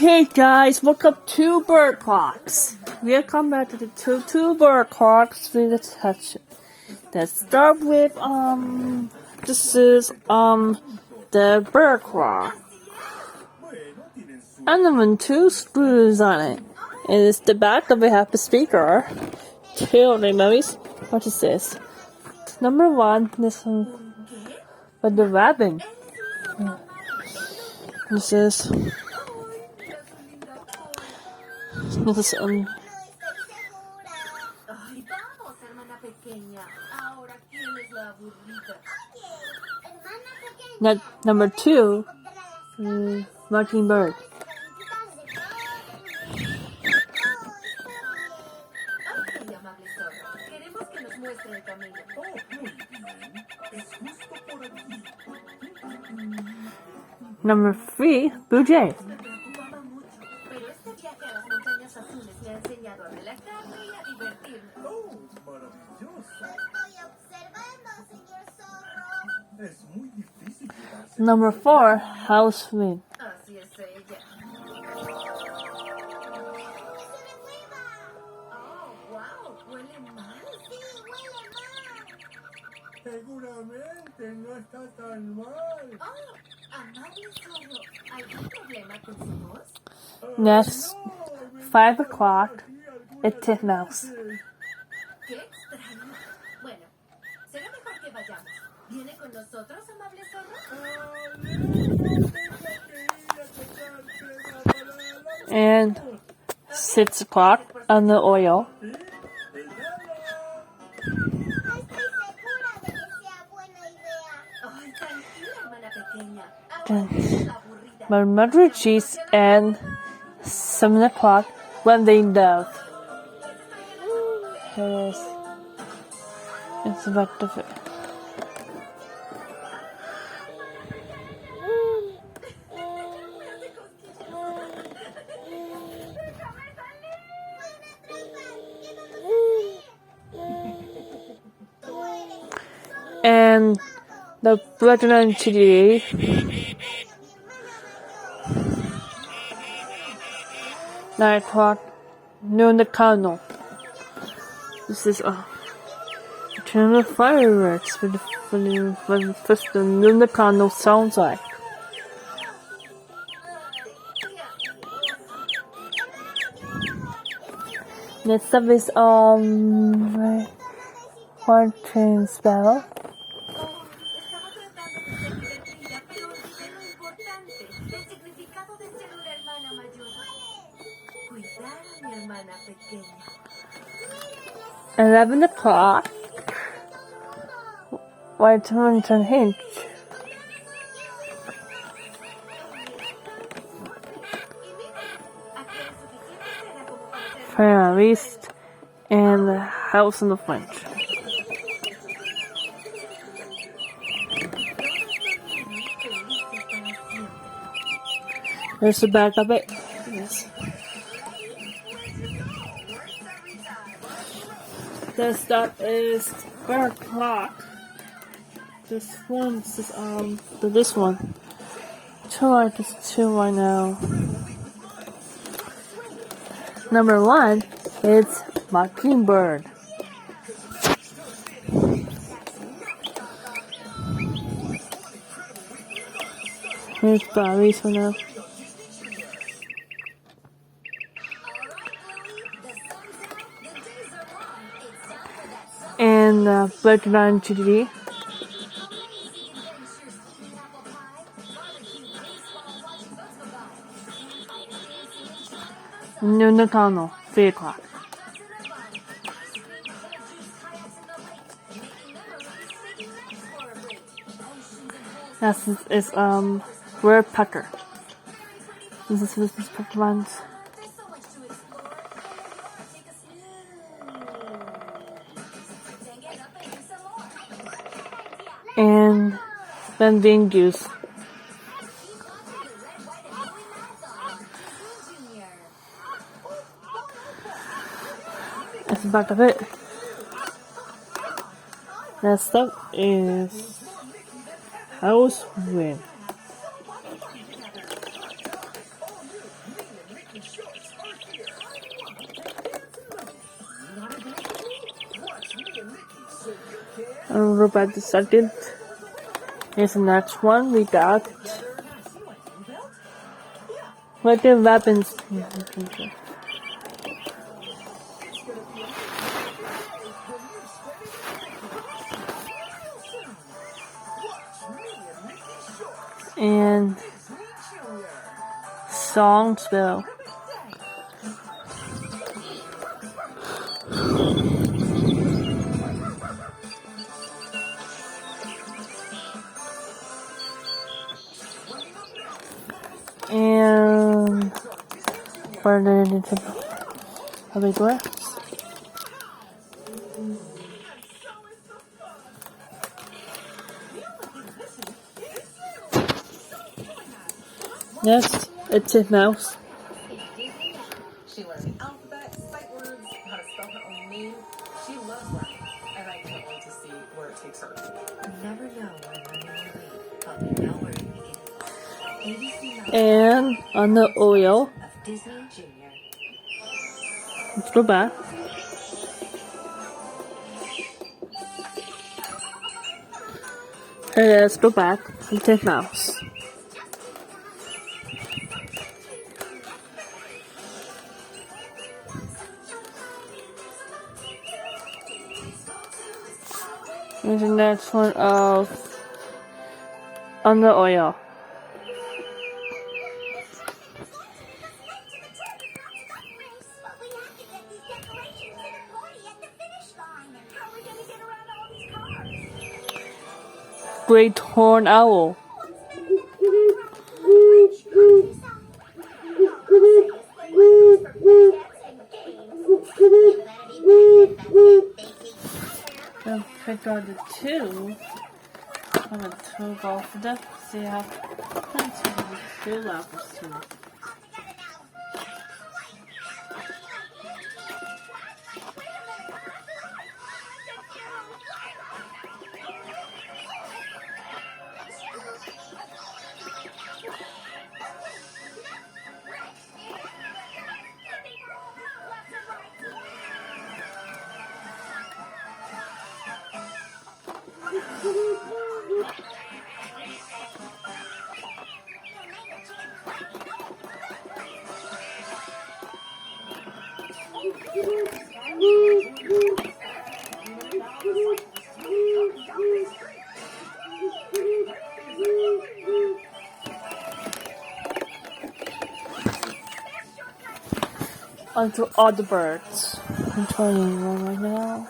Hey guys, welcome to Bird Clocks. We have come back to the two Bird Clocks with a touch. Let's start with this is the Bird Clock. And then two screws on it. And it's the back of it have a speaker. Two mummies. What is this? Number one, this one with the ribbon. This is Ay, vamos, hermana pequeña. Ahora, ¿quién es la aburrida? number two, Mockingbird. Ay, amable zorro. Queremos que nos muestre el camino. Oh, muy bien. Es justo por aquí. Number three, Blue Jay. Me preocupaba mucho, pero este viaje a las montañas azules me ha enseñado a relajarme y a divertirme. Oh, maravilloso. Estoy observando, señor zorro. Es muy difícil quedarse. Number four, House Wind. Así es ella. Oh, wow, huele mal. Sí, huele mal. Seguramente no está tan mal. Oh, amable zorro, ¿algún problema con su voz? Next, 5 o'clock, it's Titmouse. ¡Qué extraño! Bueno, será mejor que vayamos. ¿Viene con nosotros, amable zorro? And 6 o'clock on the oil. No estoy segura de que sea buena idea. Ay, tranquila, hermana pequeña. Then Ahora eres aburrida. my mother cheese and 7 o'clock when they dove. Here it is. It's about to fit. And the Platinum Chili 9 o'clock noon the candle. This is turn the fireworks for the first noon the candle sounds like. Next up is fortune spell. Estaba tratando de ser divertida, pero olvidé lo importante. El significado de ser una hermana mayor. Cuidar a mi hermana pequeña. 11 o'clock. White Mountain Hinge. Aquí hay suficiente cera como para ser Fire East and the House on the French. There's the back of it. Yes. The stuff is 4 o'clock. This one's this one. Two right now. Number one, it's Mockingbird. Here's Barry's for now. And Bertrand GD. Noon the tunnel, 3 o'clock. This is Rare Pecker. This is Pecker ones. There's so much to explore. Take a Take it up and do some more. And then being juice. Junior. That's about of it. Next up is House Wind. And we're about the second. Here's the next one. We got weapon weapons. And Songsville. And Ferdinand Public Works. Next, it's a mouse. She learned alphabet, sight words, how to spell her own name. She loves learning, and I can't wait to see where it takes her. You never know when learning will lead, but we know where it begins. ABC Mouse And on the oil, of Disney Junior. let's go back. Okay, let's go back and take mouse. And the next one of on the oil. But we have to get these decorations to the party at the finish line. How are we gonna get around all these cars? Great horn owl. I'll pick out the two. I'm gonna two go for them. See how two levels too. Onto all the birds. I'm turning one right now.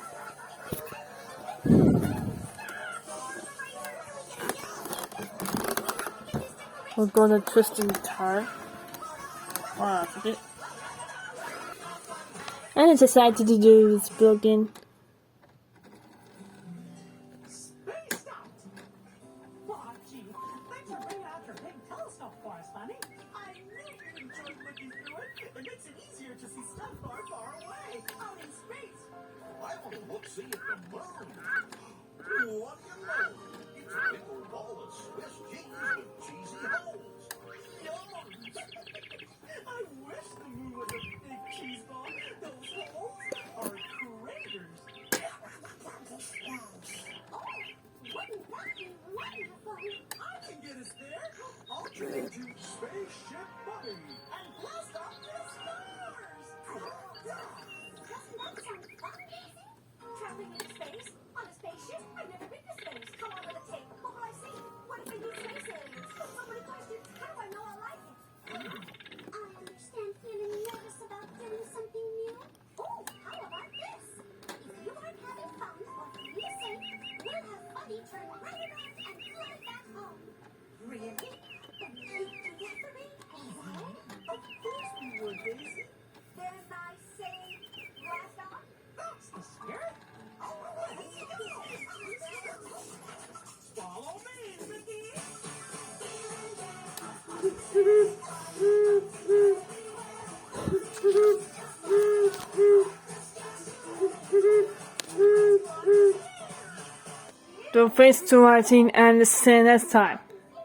We're gonna twist and turn. And I decided to do this broken. Spaced out! Aw, gee, thanks for bringing out your big telescope for us, Bunny. I really enjoyed looking through it. It makes it easier to see stuff far, far away, out in space. I want to look see at the moon. What do you know? It's a big old ball of Swiss cheese with cheesy holes. I wish the moon was a big cheese ball. Those holes are craters. Wouldn't that be wonderful? I can get us there. I'll trade you Spaceship Bunny and blast off to the stars. Doesn't that sound fun, Daisy? Traveling in space? On a spaceship? I've never been to space. Come on with a tip. What will I see? What if they use space aliens? So many questions. How do I know I like it? I understand feeling nervous about doing something new. Oh, how about this? If you aren't having fun or feel safe, we'll have Bunny turn right around and fly back home. Really? Then you do that for me? What? Of course we would, Daisy. Then I say, blast off. That's the spirit. Follow me, Mickey. Don't face to writing and see you next time.